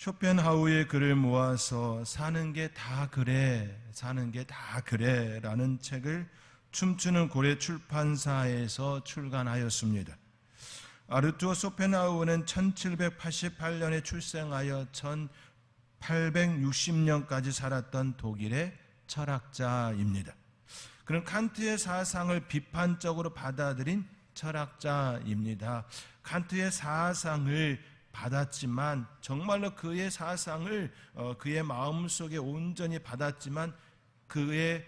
쇼펜하우의 글을 모아서 사는 게 다 그래, 사는 게 다 그래 라는 책을 춤추는 고래 출판사에서 출간하였습니다. 아르투어 쇼펜하우는 1788년에 출생하여 1860년까지 살았던 독일의 철학자입니다. 그는 칸트의 사상을 비판적으로 받아들인 철학자입니다. 칸트의 사상을 받았지만, 정말로 그의 사상을 그의 마음속에 온전히 받았지만 그의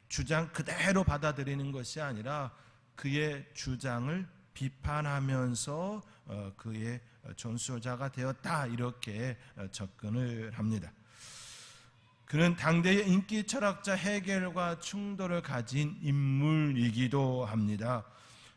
주장 그대로 받아들이는 것이 아니라 그의 주장을 비판하면서 그의 전수자가 되었다, 이렇게 접근을 합니다. 그는 당대의 인기 철학자 헤겔과 충돌을 가진 인물이기도 합니다.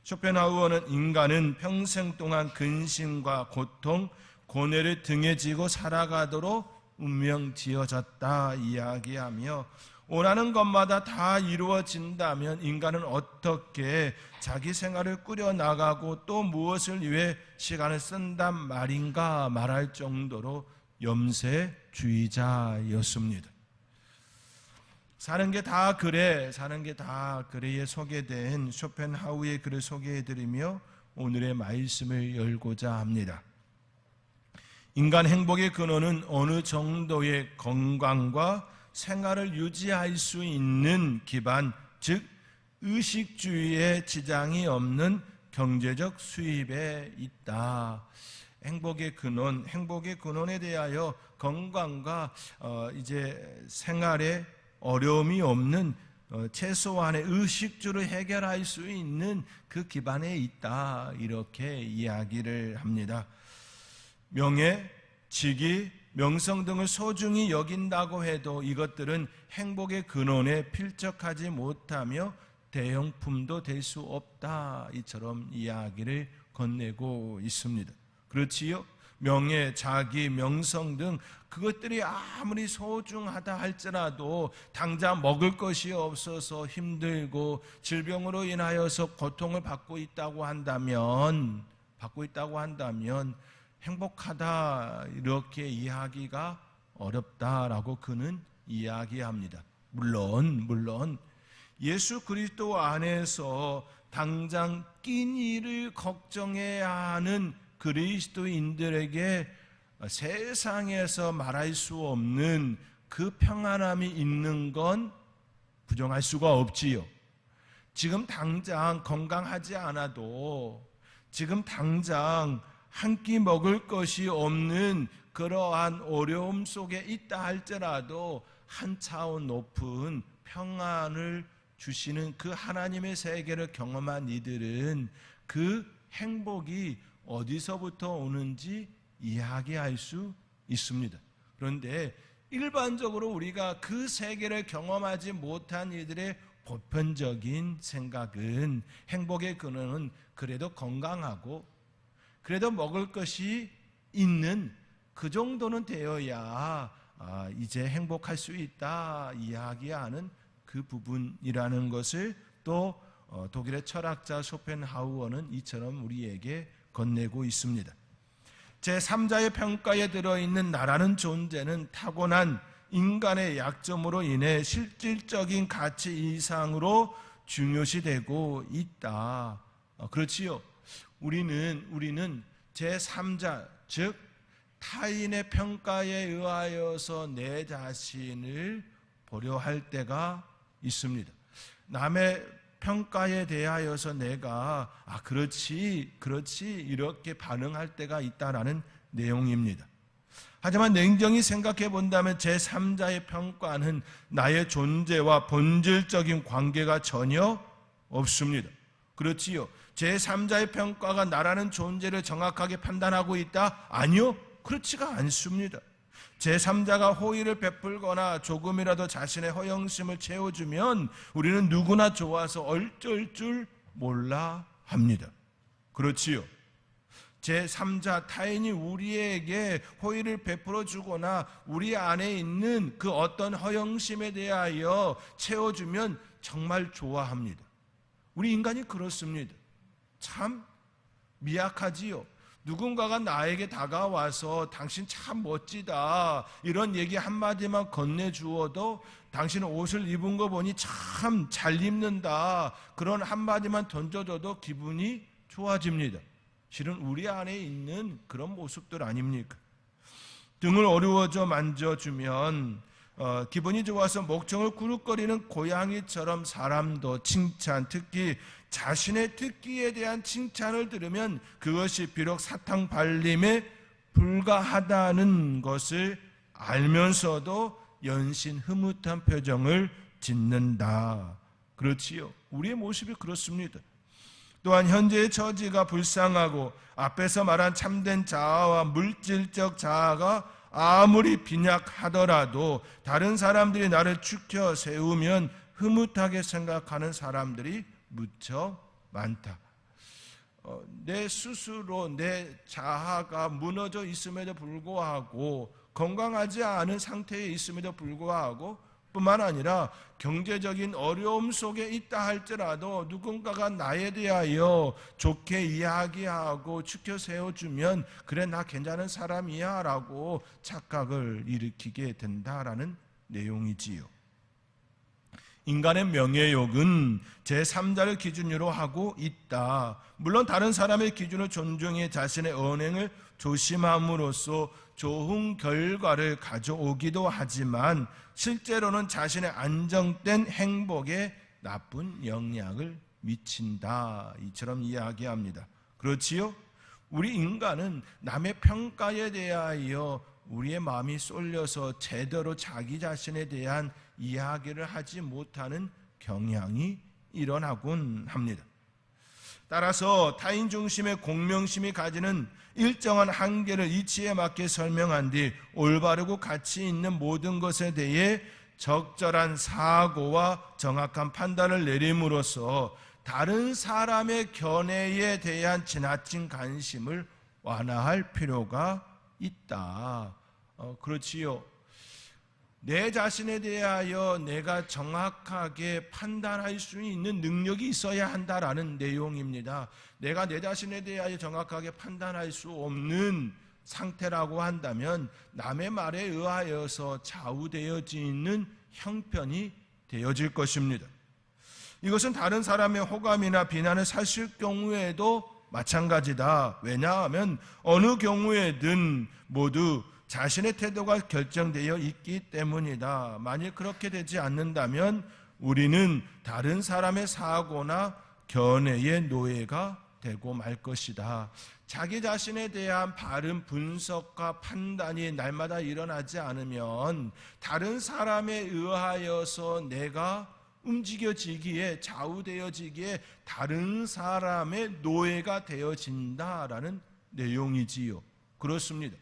쇼펜하우어는 인간은 평생 동안 근심과 고통, 고뇌를 등에 지고 살아가도록 운명 지어졌다 이야기하며, 원하는 것마다 다 이루어진다면 인간은 어떻게 자기 생활을 꾸려나가고 또 무엇을 위해 시간을 쓴단 말인가 말할 정도로 염세주의자였습니다. 사는 게 다 그래, 사는 게 다 그래에 소개된 쇼펜하우의 글을 소개해드리며 오늘의 말씀을 열고자 합니다. 인간 행복의 근원은 어느 정도의 건강과 생활을 유지할 수 있는 기반, 즉 의식주의에 지장이 없는 경제적 수입에 있다. 행복의 근원, 행복의 근원에 대하여 건강과 이제 생활에 어려움이 없는 최소한의 의식주를 해결할 수 있는 그 기반에 있다, 이렇게 이야기를 합니다. 명예, 직위, 명성 등을 소중히 여긴다고 해도 이것들은 행복의 근원에 필적하지 못하며 대형품도 될 수 없다, 이처럼 이야기를 건네고 있습니다. 그렇지요? 명예, 자기, 명성 등 그것들이 아무리 소중하다 할지라도 당장 먹을 것이 없어서 힘들고 질병으로 인하여서 고통을 받고 있다고 한다면 행복하다, 이렇게 이야기가 어렵다라고 그는 이야기합니다. 물론 예수 그리스도 안에서 당장 낀 일을 걱정해야 하는 그리스도인들에게 세상에서 말할 수 없는 그 평안함이 있는 건 부정할 수가 없지요. 지금 당장 건강하지 않아도, 지금 당장 한 끼 먹을 것이 없는 그러한 어려움 속에 있다 할지라도 한 차원 높은 평안을 주시는 그 하나님의 세계를 경험한 이들은 그 행복이 어디서부터 오는지 이야기할 수 있습니다. 그런데 일반적으로 우리가 그 세계를 경험하지 못한 이들의 보편적인 생각은 행복의 근원은 그래도 건강하고 그래도 먹을 것이 있는 그 정도는 되어야 이제 행복할 수 있다 이야기하는 그 부분이라는 것을 또 독일의 철학자 쇼펜하우어는 이처럼 우리에게 건네고 있습니다. 제3자의 평가에 들어있는 나라는 존재는 타고난 인간의 약점으로 인해 실질적인 가치 이상으로 중요시되고 있다. 그렇지요. 우리는 제3자, 즉 타인의 평가에 의하여서 내 자신을 보려 할 때가 있습니다. 남의 평가에 대하여서 내가 그렇지 이렇게 반응할 때가 있다라는 내용입니다. 하지만 냉정히 생각해 본다면 제3자의 평가는 나의 존재와 본질적인 관계가 전혀 없습니다. 그렇지요. 제3자의 평가가 나라는 존재를 정확하게 판단하고 있다? 아니요, 그렇지가 않습니다. 제3자가 호의를 베풀거나 조금이라도 자신의 허영심을 채워주면 우리는 누구나 좋아서 어쩔 줄 몰라 합니다. 그렇지요. 제3자 타인이 우리에게 호의를 베풀어 주거나 우리 안에 있는 그 어떤 허영심에 대하여 채워주면 정말 좋아합니다. 우리 인간이 그렇습니다. 참 미약하지요. 누군가가 나에게 다가와서 당신 참 멋지다 이런 얘기 한마디만 건네주어도 당신 옷을 입은 거 보니 참 잘 입는다 그런 한마디만 던져줘도 기분이 좋아집니다. 실은 우리 안에 있는 그런 모습들 아닙니까? 등을 어루어져 만져주면 기분이 좋아서 목청을 구룩거리는 고양이처럼 사람도 칭찬, 특히 자신의 특기에 대한 칭찬을 들으면 그것이 비록 사탕 발림에 불과하다는 것을 알면서도 연신 흐뭇한 표정을 짓는다. 그렇지요. 우리의 모습이 그렇습니다. 또한 현재의 처지가 불쌍하고 앞에서 말한 참된 자아와 물질적 자아가 아무리 빈약하더라도 다른 사람들이 나를 축혀 세우면 흐뭇하게 생각하는 사람들이 무척 많다. 내 스스로 내 자아가 무너져 있음에도 불구하고 건강하지 않은 상태에 있음에도 불구하고 뿐만 아니라 경제적인 어려움 속에 있다 할지라도 누군가가 나에 대하여 좋게 이야기하고 축혀 세워주면 그래 나 괜찮은 사람이야 라고 착각을 일으키게 된다라는 내용이지요. 인간의 명예욕은 제3자를 기준으로 하고 있다. 물론 다른 사람의 기준을 존중해 자신의 언행을 조심함으로써 좋은 결과를 가져오기도 하지만 실제로는 자신의 안정된 행복에 나쁜 영향을 미친다. 이처럼 이야기합니다. 그렇지요? 우리 인간은 남의 평가에 대하여 우리의 마음이 쏠려서 제대로 자기 자신에 대한 이야기를 하지 못하는 경향이 일어나곤 합니다. 따라서 타인 중심의 공명심이 가지는 일정한 한계를 이치에 맞게 설명한 뒤 올바르고 가치 있는 모든 것에 대해 적절한 사고와 정확한 판단을 내림으로써 다른 사람의 견해에 대한 지나친 관심을 완화할 필요가 있다. 그렇지요. 내 자신에 대하여 내가 정확하게 판단할 수 있는 능력이 있어야 한다라는 내용입니다. 내가 내 자신에 대하여 정확하게 판단할 수 없는 상태라고 한다면 남의 말에 의하여서 좌우되어지는 형편이 되어질 것입니다. 이것은 다른 사람의 호감이나 비난을 사실 경우에도 마찬가지다. 왜냐하면 어느 경우에든 모두 자신의 태도가 결정되어 있기 때문이다. 만일 그렇게 되지 않는다면 우리는 다른 사람의 사고나 견해의 노예가 되고 말 것이다. 자기 자신에 대한 바른 분석과 판단이 날마다 일어나지 않으면 다른 사람에 의하여서 내가 움직여지기에 좌우되어지기에 다른 사람의 노예가 되어진다라는 내용이지요. 그렇습니다.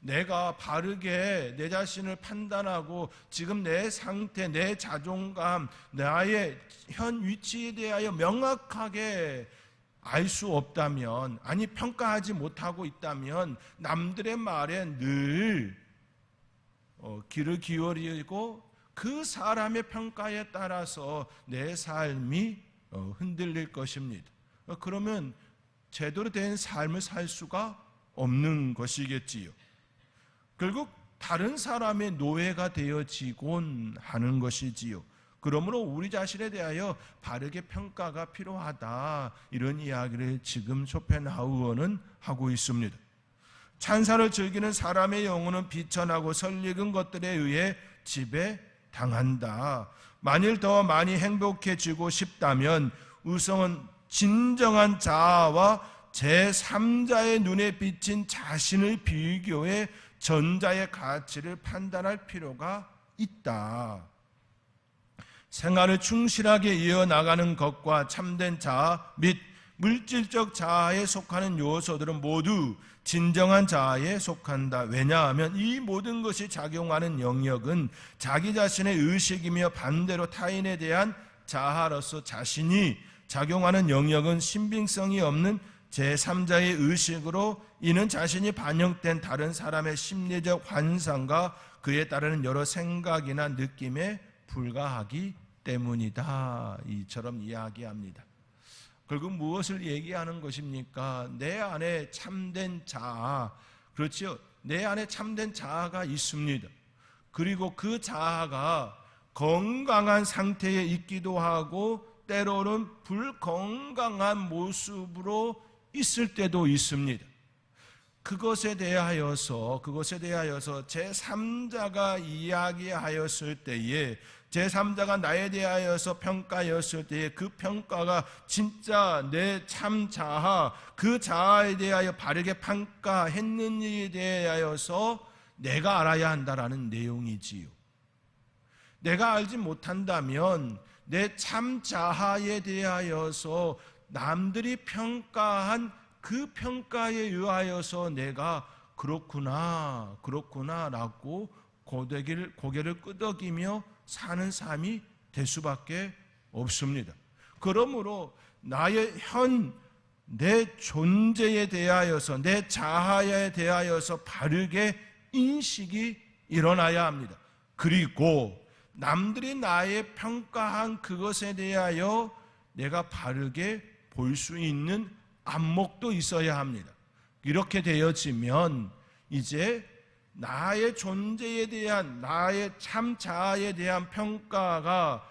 내가 바르게 내 자신을 판단하고 지금 내 상태, 내 자존감, 나의 현 위치에 대하여 명확하게 알 수 없다면, 아니 평가하지 못하고 있다면 남들의 말에 늘 귀를 기울이고 그 사람의 평가에 따라서 내 삶이 흔들릴 것입니다. 그러면 제대로 된 삶을 살 수가 없는 것이겠지요. 결국 다른 사람의 노예가 되어지곤 하는 것이지요. 그러므로 우리 자신에 대하여 바르게 평가가 필요하다. 이런 이야기를 지금 쇼펜하우어는 하고 있습니다. 찬사를 즐기는 사람의 영혼은 비천하고 설익은 것들에 의해 지배당한다. 만일 더 많이 행복해지고 싶다면 우선은 진정한 자아와 제3자의 눈에 비친 자신을 비교해 전자의 가치를 판단할 필요가 있다. 생활을 충실하게 이어나가는 것과 참된 자아 및 물질적 자아에 속하는 요소들은 모두 진정한 자아에 속한다. 왜냐하면 이 모든 것이 작용하는 영역은 자기 자신의 의식이며 반대로 타인에 대한 자아로서 자신이 작용하는 영역은 신빙성이 없는 제3자의 의식으로 이는 자신이 반영된 다른 사람의 심리적 환상과 그에 따르는 여러 생각이나 느낌에 불과하기 때문이다. 이처럼 이야기합니다. 결국 무엇을 얘기하는 것입니까? 내 안에 참된 자아, 그렇죠? 내 안에 참된 자아가 있습니다. 그리고 그 자아가 건강한 상태에 있기도 하고 때로는 불건강한 모습으로 있을 때도 있습니다. 그것에 대하여서 제3자가 이야기하였을 때에, 제3자가 나에 대하여서 평가였을 때에 그 평가가 진짜 내 참 자아, 그 자아에 대하여 바르게 평가했는지에 대하여서 내가 알아야 한다라는 내용이지요. 내가 알지 못한다면 내 참 자아에 대하여서 남들이 평가한 그 평가에 의하여서 내가 그렇구나 라고 고개를 끄덕이며 사는 삶이 될 수밖에 없습니다. 그러므로 나의 내 존재에 대하여서, 내 자아에 대하여서 바르게 인식이 일어나야 합니다. 그리고 남들이 나의 평가한 그것에 대하여 내가 바르게 볼 수 있는 안목도 있어야 합니다. 이렇게 되어지면 이제 나의 존재에 대한, 나의 참 자아에 대한 평가가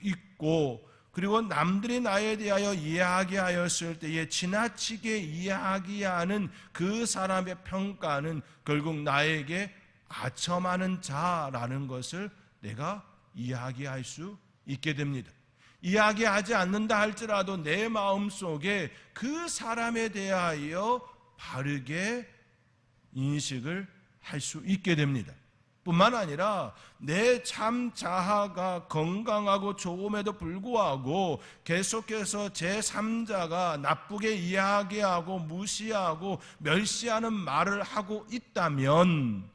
있고, 그리고 남들이 나에 대하여 이야기하였을 때에 지나치게 이야기하는 그 사람의 평가는 결국 나에게 아첨하는 자라는 것을 내가 이야기할 수 있게 됩니다. 이야기하지 않는다 할지라도 내 마음속에 그 사람에 대하여 바르게 인식을 할 수 있게 됩니다. 뿐만 아니라 내 참 자아가 건강하고 좋음에도 불구하고 계속해서 제3자가 나쁘게 이야기하고 무시하고 멸시하는 말을 하고 있다면,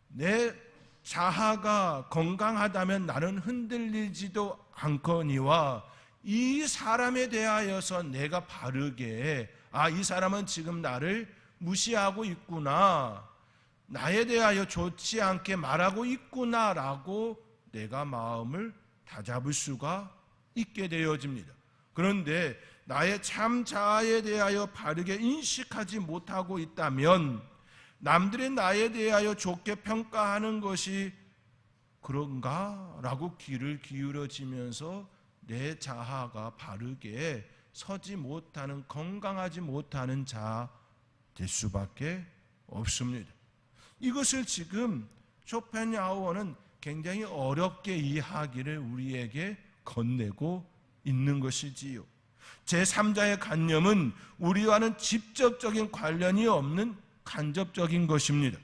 내 자아가 건강하다면 나는 흔들리지도 않거니와 이 사람에 대하여서 내가 바르게, 이 사람은 지금 나를 무시하고 있구나, 나에 대하여 좋지 않게 말하고 있구나라고 내가 마음을 다잡을 수가 있게 되어집니다. 그런데 나의 참 자아에 대하여 바르게 인식하지 못하고 있다면 남들이 나에 대하여 좋게 평가하는 것이 그런가? 라고 귀를 기울여지면서 내 자아가 바르게 서지 못하는, 건강하지 못하는 자아 될 수밖에 없습니다. 이것을 지금 쇼펜하우어는 굉장히 어렵게 이 이야기를 우리에게 건네고 있는 것이지요. 제3자의 관념은 우리와는 직접적인 관련이 없는 간접적인 것입니다.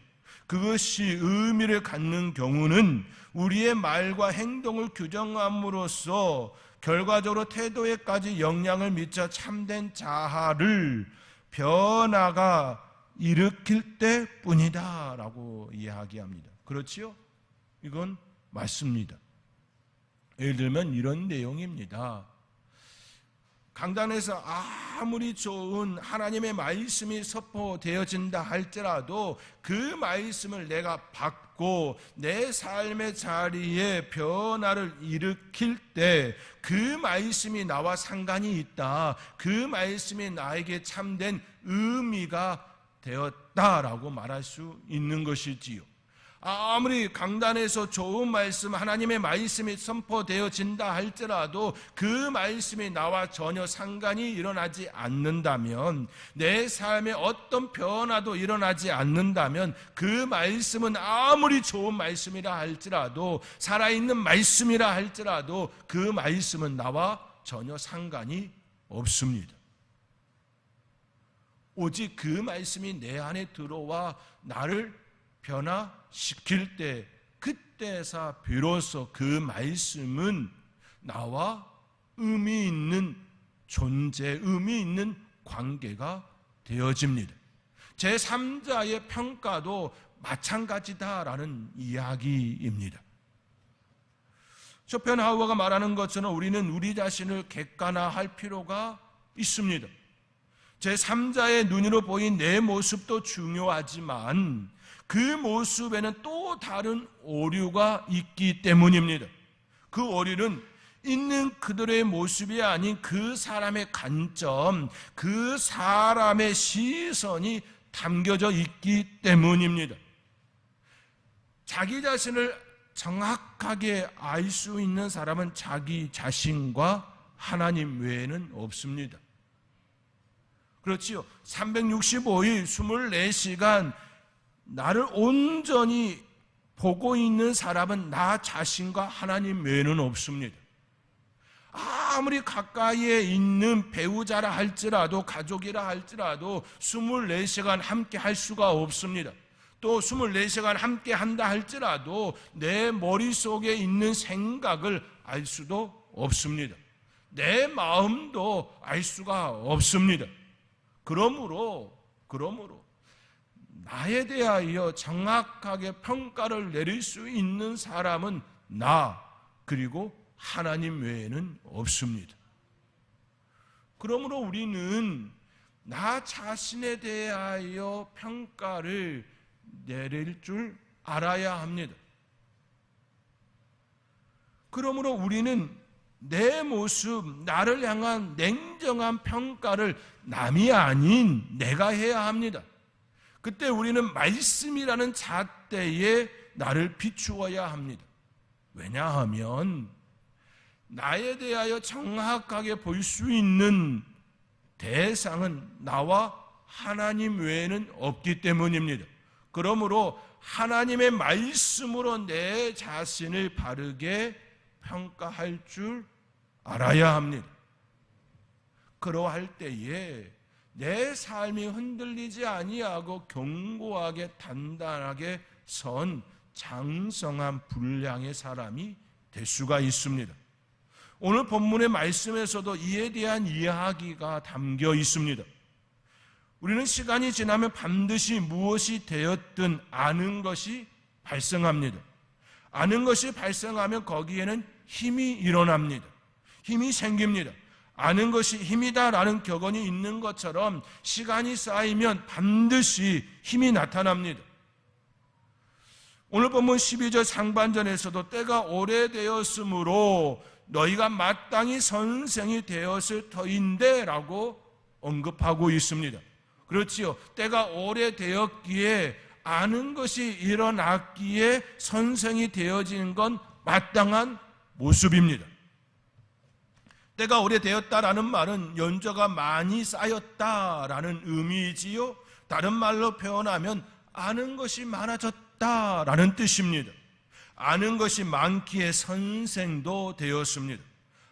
그것이 의미를 갖는 경우는 우리의 말과 행동을 규정함으로써 결과적으로 태도에까지 영향을 미쳐 참된 자아를 변화가 일으킬 때뿐이다 라고 이야기합니다. 그렇지요? 이건 맞습니다. 예를 들면 이런 내용입니다. 강단에서 아무리 좋은 하나님의 말씀이 선포되어진다 할지라도 그 말씀을 내가 받고 내 삶의 자리에 변화를 일으킬 때 그 말씀이 나와 상관이 있다, 그 말씀이 나에게 참된 의미가 되었다라고 말할 수 있는 것이지요. 아무리 강단에서 좋은 말씀, 하나님의 말씀이 선포되어진다 할지라도 그 말씀이 나와 전혀 상관이 일어나지 않는다면, 내 삶에 어떤 변화도 일어나지 않는다면 그 말씀은 아무리 좋은 말씀이라 할지라도, 살아있는 말씀이라 할지라도 그 말씀은 나와 전혀 상관이 없습니다. 오직 그 말씀이 내 안에 들어와 나를 변화시킬 때, 그때서 비로소 그 말씀은 나와 의미 있는 존재, 의미 있는 관계가 되어집니다. 제3자의 평가도 마찬가지다라는 이야기입니다. 쇼펜하우어가 말하는 것처럼 우리는 우리 자신을 객관화할 필요가 있습니다. 제3자의 눈으로 보인 내 모습도 중요하지만 그 모습에는 또 다른 오류가 있기 때문입니다. 그 오류는 있는 그들의 모습이 아닌 그 사람의 관점, 그 사람의 시선이 담겨져 있기 때문입니다. 자기 자신을 정확하게 알 수 있는 사람은 자기 자신과 하나님 외에는 없습니다. 그렇지요. 365일 24시간 나를 온전히 보고 있는 사람은 나 자신과 하나님 외에는 없습니다. 아무리 가까이에 있는 배우자라 할지라도 가족이라 할지라도 24시간 함께 할 수가 없습니다. 또 24시간 함께 한다 할지라도 내 머릿속에 있는 생각을 알 수도 없습니다. 내 마음도 알 수가 없습니다. 그러므로 나에 대하여 정확하게 평가를 내릴 수 있는 사람은 나 그리고 하나님 외에는 없습니다. 그러므로 우리는 나 자신에 대하여 평가를 내릴 줄 알아야 합니다. 그러므로 우리는 내 모습, 나를 향한 냉정한 평가를 남이 아닌 내가 해야 합니다. 그때 우리는 말씀이라는 잣대에 나를 비추어야 합니다. 왜냐하면 나에 대하여 정확하게 볼 수 있는 대상은 나와 하나님 외에는 없기 때문입니다. 그러므로 하나님의 말씀으로 내 자신을 바르게 평가할 줄 알아야 합니다. 그러할 때에 내 삶이 흔들리지 아니하고 견고하게 단단하게 선 장성한 분량의 사람이 될 수가 있습니다. 오늘 본문의 말씀에서도 이에 대한 이야기가 담겨 있습니다. 우리는 시간이 지나면 반드시 무엇이 되었든 아는 것이 발생합니다. 아는 것이 발생하면 거기에는 힘이 일어납니다. 힘이 생깁니다. 아는 것이 힘이다라는 격언이 있는 것처럼 시간이 쌓이면 반드시 힘이 나타납니다. 오늘 본문 12절 상반전에서도 때가 오래되었으므로 너희가 마땅히 선생이 되었을 터인데 라고 언급하고 있습니다. 그렇지요. 때가 오래되었기에 아는 것이 일어났기에 선생이 되어진 건 마땅한 모습입니다. 때가 오래되었다라는 말은 연조가 많이 쌓였다라는 의미이지요. 다른 말로 표현하면 아는 것이 많아졌다라는 뜻입니다. 아는 것이 많기에 선생도 되었습니다.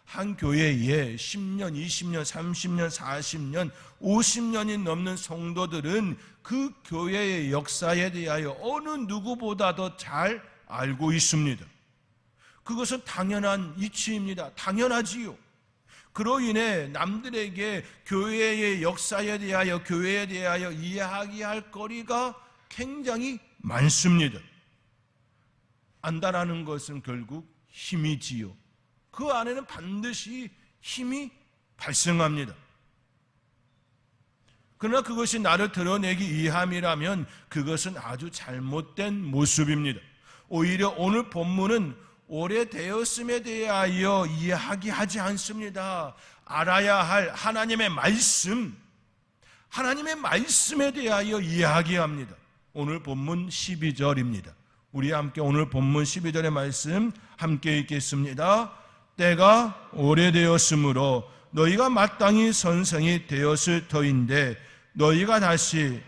한 교회에 10년, 20년, 30년, 40년, 50년이 넘는 성도들은 그 교회의 역사에 대하여 어느 누구보다도 잘 알고 있습니다. 그것은 당연한 이치입니다. 당연하지요. 그로 인해 남들에게 교회의 역사에 대하여, 교회에 대하여 이야기할 거리가 굉장히 많습니다. 안다라는 것은 결국 힘이지요. 그 안에는 반드시 힘이 발생합니다. 그러나 그것이 나를 드러내기 위함이라면 그것은 아주 잘못된 모습입니다. 오히려 오늘 본문은 오래되었음에 대하여 이야기하지 않습니다. 알아야 할 하나님의 말씀, 하나님의 말씀에 대하여 이야기합니다. 오늘 본문 12절입니다. 우리 함께 오늘 본문 12절의 말씀 함께 읽겠습니다. 때가 오래되었으므로 너희가 마땅히 선생이 되었을 터인데 너희가 다시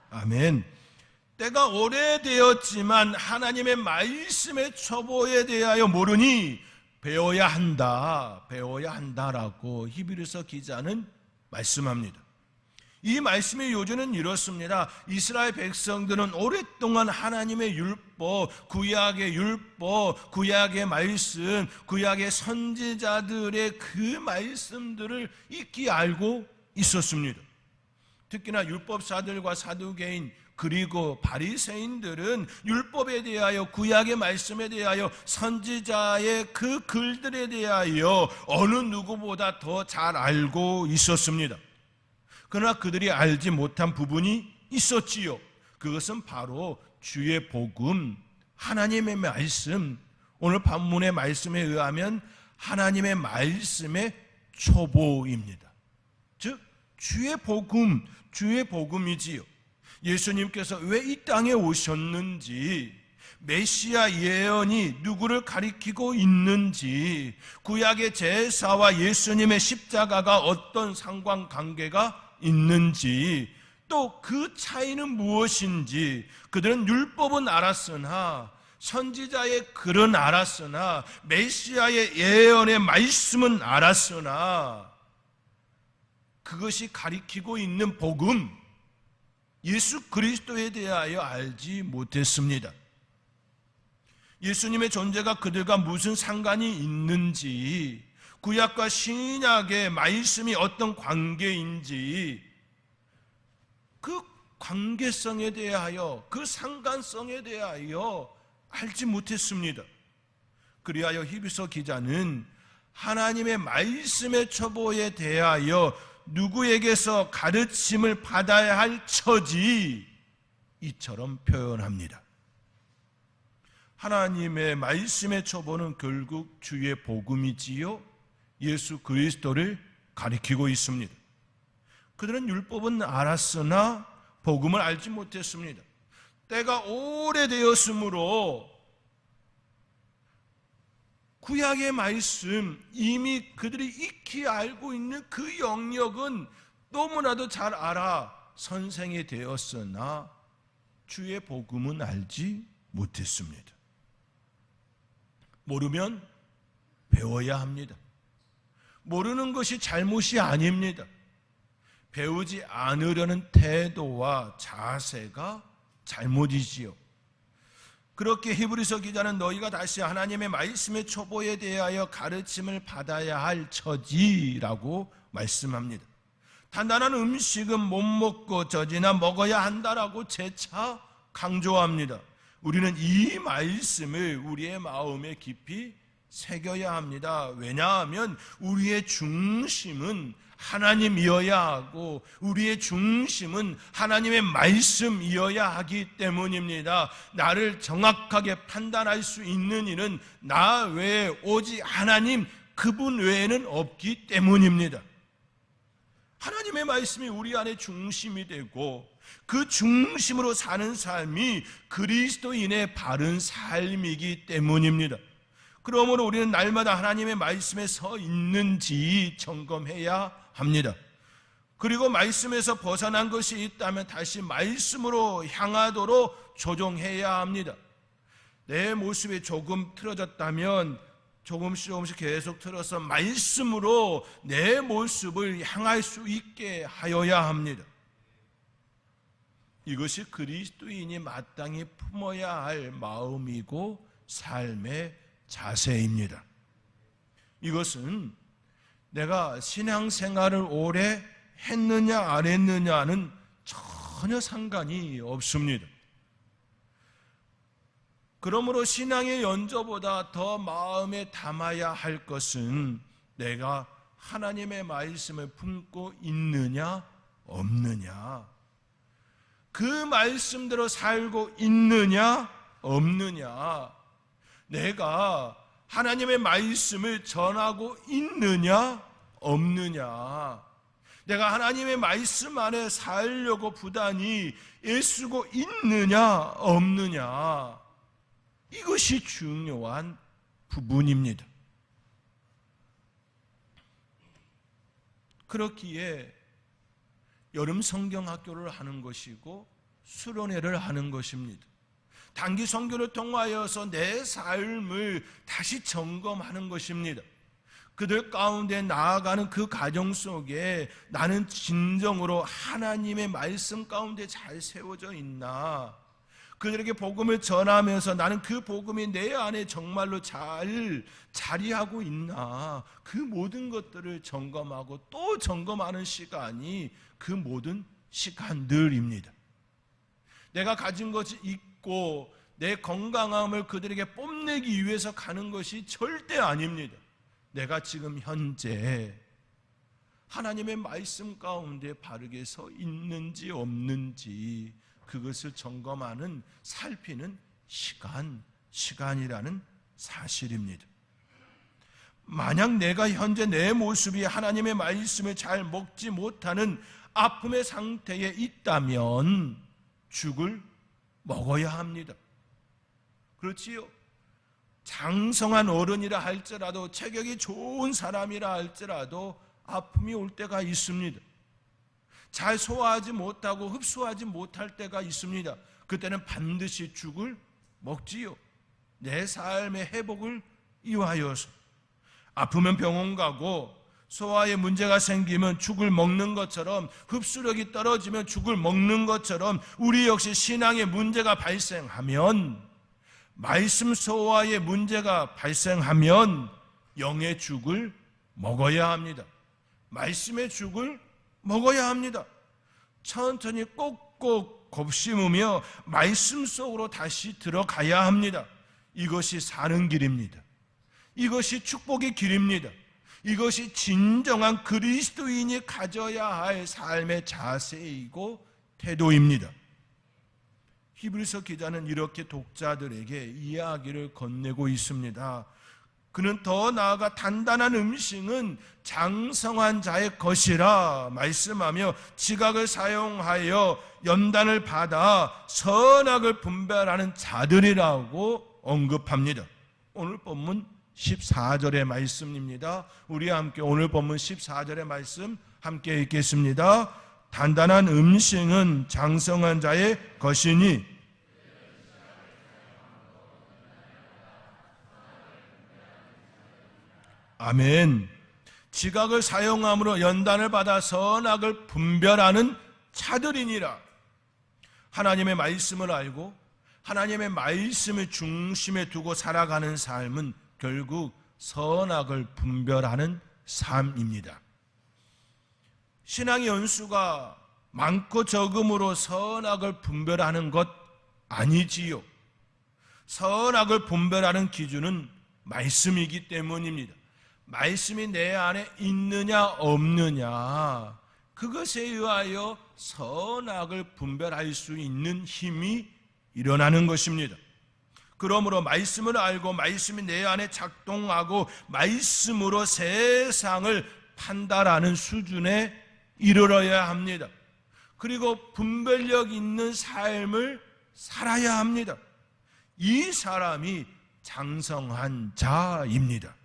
아멘. 때가 오래되었지만 하나님의 말씀의 초보에 대하여 모르니 배워야 한다라고 히브리서 기자는 말씀합니다. 이 말씀의 요지는 이렇습니다. 이스라엘 백성들은 오랫동안 하나님의 율법, 구약의 율법, 구약의 말씀, 구약의 선지자들의 그 말씀들을 익히 알고 있었습니다. 특히나 율법사들과 사두개인 그리고 바리새인들은 율법에 대하여, 구약의 말씀에 대하여, 선지자의 그 글들에 대하여 어느 누구보다 더 잘 알고 있었습니다. 그러나 그들이 알지 못한 부분이 있었지요. 그것은 바로 주의 복음, 하나님의 말씀, 오늘 본문의 말씀에 의하면 하나님의 말씀의 초보입니다. 즉 주의 복음, 주의 복음이지요. 예수님께서 왜 이 땅에 오셨는지, 메시아 예언이 누구를 가리키고 있는지, 구약의 제사와 예수님의 십자가가 어떤 상관관계가 있는지, 또 그 차이는 무엇인지, 그들은 율법은 알았으나, 선지자의 글은 알았으나, 메시아의 예언의 말씀은 알았으나, 그것이 가리키고 있는 복음, 예수 그리스도에 대하여 알지 못했습니다. 예수님의 존재가 그들과 무슨 상관이 있는지, 구약과 신약의 말씀이 어떤 관계인지, 그 관계성에 대하여, 그 상관성에 대하여 알지 못했습니다. 그리하여 히브리서 기자는 하나님의 말씀의 초보에 대하여 누구에게서 가르침을 받아야 할 처지, 이처럼 표현합니다. 하나님의 말씀의 초보는 결국 주의 복음이지요, 예수 그리스도를 가리키고 있습니다. 그들은 율법은 알았으나 복음을 알지 못했습니다. 때가 오래되었으므로 구약의 말씀, 이미 그들이 익히 알고 있는 그 영역은 너무나도 잘 알아 선생이 되었으나 주의 복음은 알지 못했습니다. 모르면 배워야 합니다. 모르는 것이 잘못이 아닙니다. 배우지 않으려는 태도와 자세가 잘못이지요. 그렇게 히브리서 기자는 너희가 다시 하나님의 말씀의 초보에 대하여 가르침을 받아야 할 처지라고 말씀합니다. 단단한 음식은 못 먹고 젖이나 먹어야 한다라고 재차 강조합니다. 우리는 이 말씀을 우리의 마음에 깊이 새겨야 합니다. 왜냐하면 우리의 중심은 하나님이어야 하고 우리의 중심은 하나님의 말씀이어야 하기 때문입니다. 나를 정확하게 판단할 수 있는 이는 나 외에 오직 하나님, 그분 외에는 없기 때문입니다. 하나님의 말씀이 우리 안에 중심이 되고 그 중심으로 사는 삶이 그리스도인의 바른 삶이기 때문입니다. 그러므로 우리는 날마다 하나님의 말씀에 서 있는지 점검해야 합니다. 그리고 말씀에서 벗어난 것이 있다면 다시 말씀으로 향하도록 조정해야 합니다. 내 모습이 조금 틀어졌다면 조금씩 계속 틀어서 말씀으로 내 모습을 향할 수 있게 하여야 합니다. 이것이 그리스도인이 마땅히 품어야 할 마음이고 삶의 자세입니다. 이것은 내가 신앙생활을 오래 했느냐 안 했느냐는 전혀 상관이 없습니다. 그러므로 신앙의 연조보다 더 마음에 담아야 할 것은 내가 하나님의 말씀을 품고 있느냐 없느냐, 그 말씀대로 살고 있느냐 없느냐, 내가 하나님의 말씀을 전하고 있느냐 없느냐, 내가 하나님의 말씀 안에 살려고 부단히 애쓰고 있느냐 없느냐, 이것이 중요한 부분입니다. 그렇기에 여름 성경학교를 하는 것이고 수련회를 하는 것입니다. 단기 선교를 통하여서 내 삶을 다시 점검하는 것입니다. 그들 가운데 나아가는 그 가정 속에 나는 진정으로 하나님의 말씀 가운데 잘 세워져 있나, 그들에게 복음을 전하면서 나는 그 복음이 내 안에 정말로 잘 자리하고 있나, 그 모든 것들을 점검하고 또 점검하는 시간이 그 모든 시간들입니다. 내가 가진 것이 있고 내 건강함을 그들에게 뽐내기 위해서 가는 것이 절대 아닙니다. 내가 지금 현재 하나님의 말씀 가운데 바르게 서 있는지 없는지 그것을 점검하는, 살피는 시간이라는 사실입니다. 만약 내가 현재 내 모습이 하나님의 말씀을 잘 먹지 못하는 아픔의 상태에 있다면 죽을 먹어야 합니다. 그렇지요? 장성한 어른이라 할지라도, 체격이 좋은 사람이라 할지라도 아픔이 올 때가 있습니다. 잘 소화하지 못하고 흡수하지 못할 때가 있습니다. 그때는 반드시 죽을 먹지요. 내 삶의 회복을 위하여서. 아프면 병원 가고, 소화에 문제가 생기면 죽을 먹는 것처럼, 흡수력이 떨어지면 죽을 먹는 것처럼 우리 역시 신앙에 문제가 발생하면, 말씀 소화에 문제가 발생하면 영의 죽을 먹어야 합니다. 말씀의 죽을 먹어야 합니다. 천천히 꼭꼭 곱씹으며 말씀 속으로 다시 들어가야 합니다. 이것이 사는 길입니다. 이것이 축복의 길입니다. 이것이 진정한 그리스도인이 가져야 할 삶의 자세이고 태도입니다. 히브리서 기자는 이렇게 독자들에게 이야기를 건네고 있습니다. 그는 더 나아가 단단한 음식은 장성한 자의 것이라 말씀하며 지각을 사용하여 연단을 받아 선악을 분별하는 자들이라고 언급합니다. 오늘 본문 14절의 말씀입니다. 우리 함께 오늘 본문 14절의 말씀 함께 읽겠습니다. 단단한 음식은 장성한 자의 것이니 아멘. 지각을 사용함으로 연단을 받아 선악을 분별하는 자들이니라. 하나님의 말씀을 알고 하나님의 말씀을 중심에 두고 살아가는 삶은 결국 선악을 분별하는 삶입니다. 신앙의 연수가 많고 적음으로 선악을 분별하는 것 아니지요. 선악을 분별하는 기준은 말씀이기 때문입니다. 말씀이 내 안에 있느냐 없느냐, 그것에 의하여 선악을 분별할 수 있는 힘이 일어나는 것입니다. 그러므로 말씀을 알고 말씀이 내 안에 작동하고 말씀으로 세상을 판단하는 수준에 이르러야 합니다. 그리고 분별력 있는 삶을 살아야 합니다. 이 사람이 장성한 자입니다.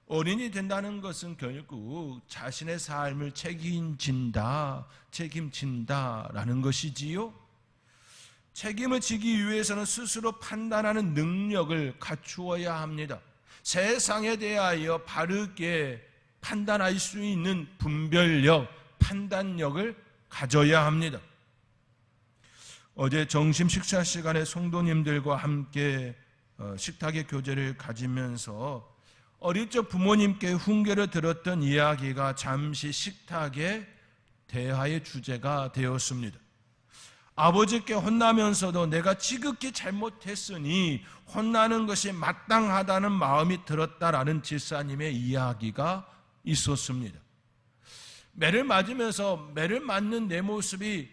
어린이 된다는 것은 결국 자신의 삶을 책임진다라는 것이지요. 책임을 지기 위해서는 스스로 판단하는 능력을 갖추어야 합니다. 세상에 대하여 바르게 판단할 수 있는 분별력, 판단력을 가져야 합니다. 어제 점심 식사 시간에 성도님들과 함께 식탁의 교제를 가지면서 어릴 적 부모님께 훈계를 들었던 이야기가 잠시 식탁의 대화의 주제가 되었습니다. 아버지께 혼나면서도 내가 지극히 잘못했으니 혼나는 것이 마땅하다는 마음이 들었다라는 집사님의 이야기가 있었습니다. 매를 맞으면서 매를 맞는 내 모습이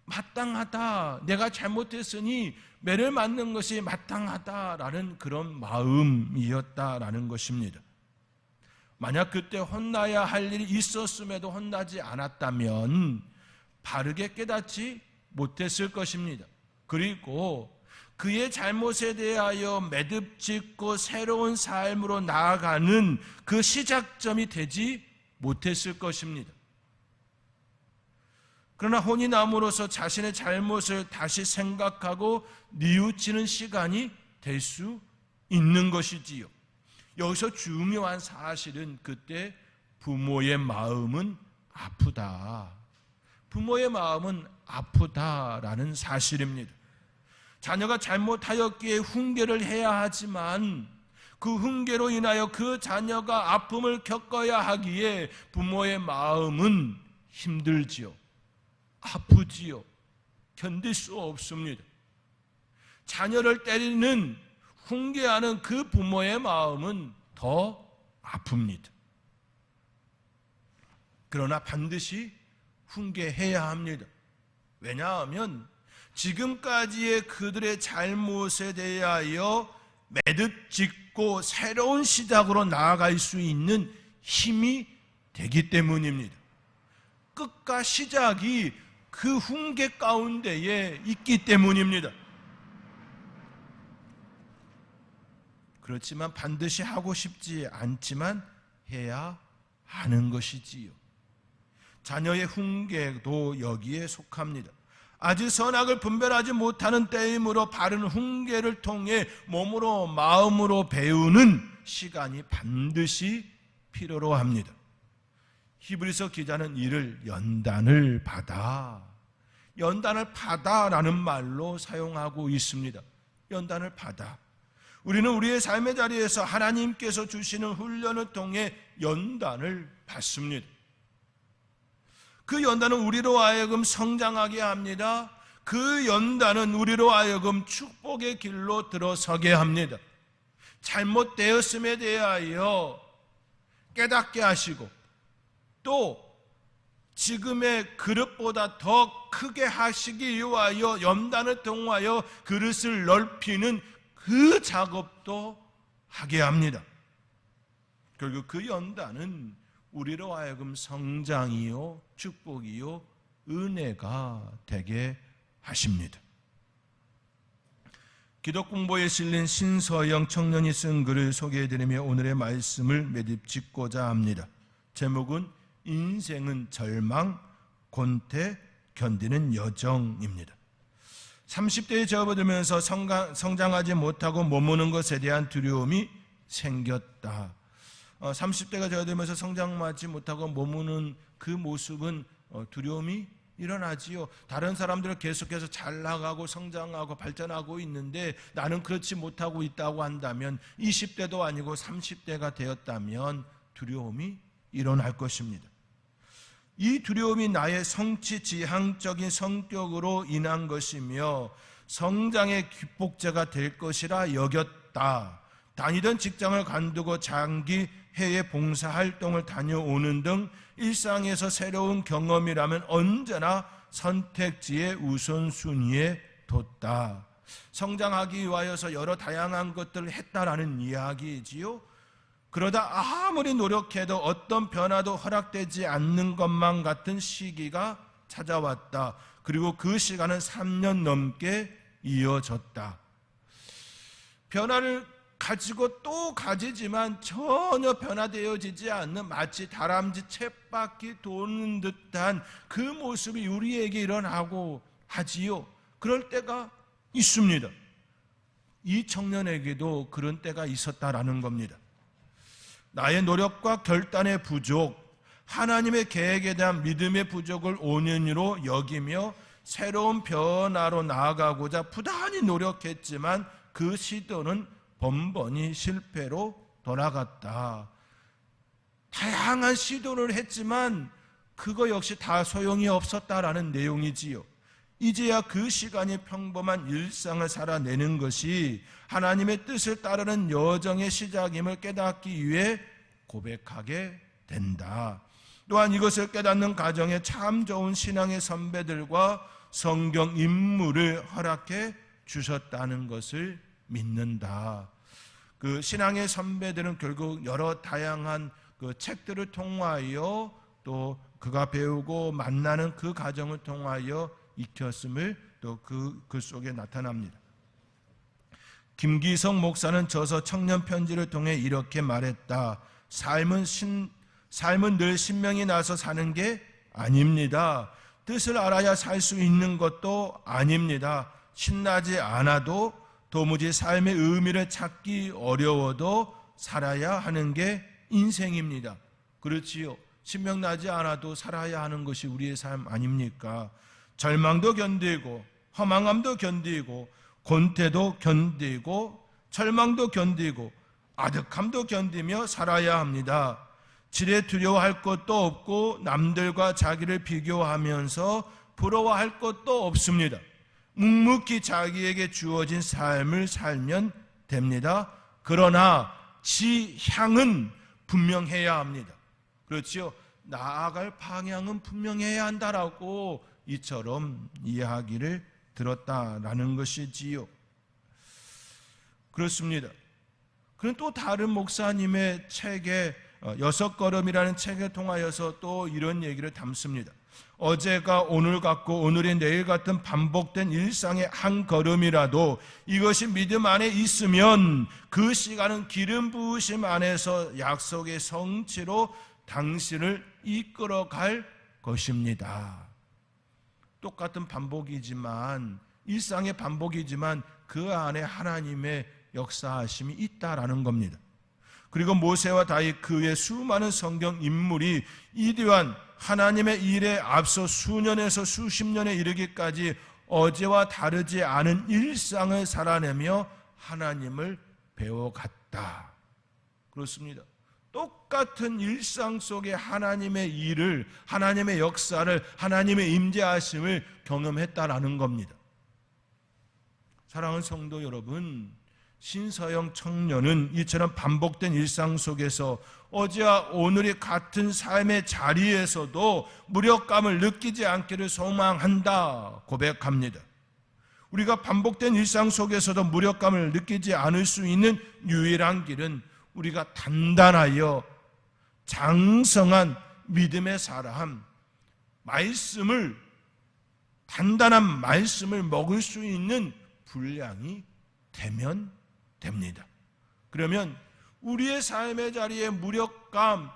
마땅하다, 내가 잘못했으니 매를 맞는 것이 마땅하다라는 그런 마음이었다라는 것입니다. 만약 그때 혼나야 할 일이 있었음에도 혼나지 않았다면 바르게 깨닫지 못했을 것입니다. 그리고 그의 잘못에 대하여 매듭짓고 새로운 삶으로 나아가는 그 시작점이 되지 못했을 것입니다. 그러나 혼이 남으로써 자신의 잘못을 다시 생각하고 뉘우치는 시간이 될 수 있는 것이지요. 여기서 중요한 사실은 그때 부모의 마음은 아프다. 부모의 마음은 아프다라는 사실입니다. 자녀가 잘못하였기에 훈계를 해야 하지만 그 훈계로 인하여 그 자녀가 아픔을 겪어야 하기에 부모의 마음은 힘들지요. 아프지요. 견딜 수 없습니다. 자녀를 때리는, 훈계하는 그 부모의 마음은 더 아픕니다. 그러나 반드시 훈계해야 합니다. 왜냐하면 지금까지의 그들의 잘못에 대하여 매듭 짓고 새로운 시작으로 나아갈 수 있는 힘이 되기 때문입니다. 끝과 시작이 그 훈계 가운데에 있기 때문입니다. 그렇지만 반드시 하고 싶지 않지만 해야 하는 것이지요. 자녀의 훈계도 여기에 속합니다. 아직 선악을 분별하지 못하는 때이므로 바른 훈계를 통해 몸으로 마음으로 배우는 시간이 반드시 필요로 합니다. 히브리서 기자는 이를 연단을 받아라는 말로 사용하고 있습니다. 연단을 받아. 우리는 우리의 삶의 자리에서 하나님께서 주시는 훈련을 통해 연단을 받습니다. 그 연단은 우리로 하여금 성장하게 합니다. 그 연단은 우리로 하여금 축복의 길로 들어서게 합니다. 잘못되었음에 대하여 깨닫게 하시고 또 지금의 그릇보다 더 크게 하시기 위하여 연단을 통하여 그릇을 넓히는 그 작업도 하게 합니다. 결국 그 연단은 우리로 하여금 성장이요 축복이요 은혜가 되게 하십니다. 기독 공부에 실린 신서영 청년이 쓴 글을 소개해드리며 오늘의 말씀을 매듭짓고자 합니다. 제목은 인생은 절망, 곤태, 견디는 여정입니다. 30대에 접어들면서 성장하지 못하고 머무는 것에 대한 두려움이 생겼다. 30대가 접어들면서 성장하지 못하고 머무는 그 모습은 두려움이 일어나지요. 다른 사람들은 계속해서 잘 나가고 성장하고 발전하고 있는데 나는 그렇지 못하고 있다고 한다면 20대도 아니고 30대가 되었다면 두려움이 일어날 것입니다. 이 두려움이 나의 성취 지향적인 성격으로 인한 것이며 성장의 기폭제가 될 것이라 여겼다. 다니던 직장을 관두고 장기 해외 봉사활동을 다녀오는 등 일상에서 새로운 경험이라면 언제나 선택지의 우선순위에 뒀다. 성장하기 위하여서 여러 다양한 것들을 했다라는 이야기지요. 그러다 아무리 노력해도 어떤 변화도 허락되지 않는 것만 같은 시기가 찾아왔다. 그리고 그 시간은 3년 넘게 이어졌다. 변화를 가지고 또 가지지만 전혀 변화되어지지 않는 마치 다람쥐 쳇바퀴 도는 듯한 그 모습이 우리에게 일어나고 하지요. 그럴 때가 있습니다. 이 청년에게도 그런 때가 있었다라는 겁니다. 나의 노력과 결단의 부족, 하나님의 계획에 대한 믿음의 부족을 온연히로 여기며 새로운 변화로 나아가고자 부단히 노력했지만 그 시도는 번번이 실패로 돌아갔다. 다양한 시도를 했지만 그거 역시 다 소용이 없었다라는 내용이지요. 이제야 그 시간이 평범한 일상을 살아내는 것이 하나님의 뜻을 따르는 여정의 시작임을 깨닫기 위해 고백하게 된다. 또한 이것을 깨닫는 과정에 참 좋은 신앙의 선배들과 성경 인물을 허락해 주셨다는 것을 믿는다. 그 신앙의 선배들은 결국 여러 다양한 그 책들을 통하여 또 그가 배우고 만나는 그 과정을 통하여 익혔음을 또 그 속에 나타납니다. 김기성 목사는 저서 청년 편지를 통해 이렇게 말했다. 삶은 늘 신명이 나서 사는 게 아닙니다. 뜻을 알아야 살 수 있는 것도 아닙니다. 신나지 않아도 도무지 삶의 의미를 찾기 어려워도 살아야 하는 게 인생입니다. 그렇지요. 신명나지 않아도 살아야 하는 것이 우리의 삶 아닙니까? 절망도 견디고 허망함도 견디고 곤태도 견디고 절망도 견디고 아득함도 견디며 살아야 합니다. 지레 두려워할 것도 없고 남들과 자기를 비교하면서 부러워할 것도 없습니다. 묵묵히 자기에게 주어진 삶을 살면 됩니다. 그러나 지향은 분명해야 합니다. 그렇지요? 나아갈 방향은 분명해야 한다라고 이처럼 이야기를 들었다라는 것이지요. 그렇습니다. 그는 또 다른 목사님의 책에 6걸음이라는 책에 통하여서 또 이런 얘기를 담습니다. 어제가 오늘 같고 오늘이 내일 같은 반복된 일상의 한 걸음이라도 이것이 믿음 안에 있으면 그 시간은 기름 부으심 안에서 약속의 성취로 당신을 이끌어갈 것입니다. 똑같은 반복이지만, 일상의 반복이지만 그 안에 하나님의 역사하심이 있다라는 겁니다. 그리고 모세와 다윗 그 외 수많은 성경 인물이 이러한 하나님의 일에 앞서 수년에서 수십 년에 이르기까지 어제와 다르지 않은 일상을 살아내며 하나님을 배워갔다. 그렇습니다. 똑같은 일상 속에 하나님의 일을, 하나님의 역사를, 하나님의 임재하심을 경험했다라는 겁니다. 사랑하는 성도 여러분, 신서영 청년은 이처럼 반복된 일상 속에서 어제와 오늘이 같은 삶의 자리에서도 무력감을 느끼지 않기를 소망한다 고백합니다. 우리가 반복된 일상 속에서도 무력감을 느끼지 않을 수 있는 유일한 길은 우리가 단단하여 장성한 믿음의 사람, 단단한 말씀을 먹을 수 있는 분량이 되면 됩니다. 그러면 우리의 삶의 자리에 무력감,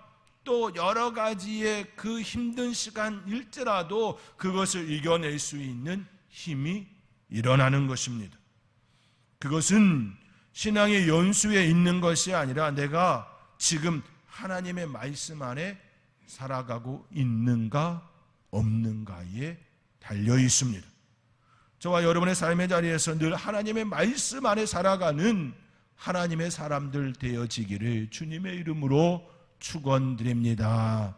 또 여러 가지의 그 힘든 시간일지라도 그것을 이겨낼 수 있는 힘이 일어나는 것입니다. 그것은 신앙의 연수에 있는 것이 아니라 내가 지금 하나님의 말씀 안에 살아가고 있는가 없는가에 달려 있습니다. 저와 여러분의 삶의 자리에서 늘 하나님의 말씀 안에 살아가는 하나님의 사람들 되어지기를 주님의 이름으로 축원드립니다.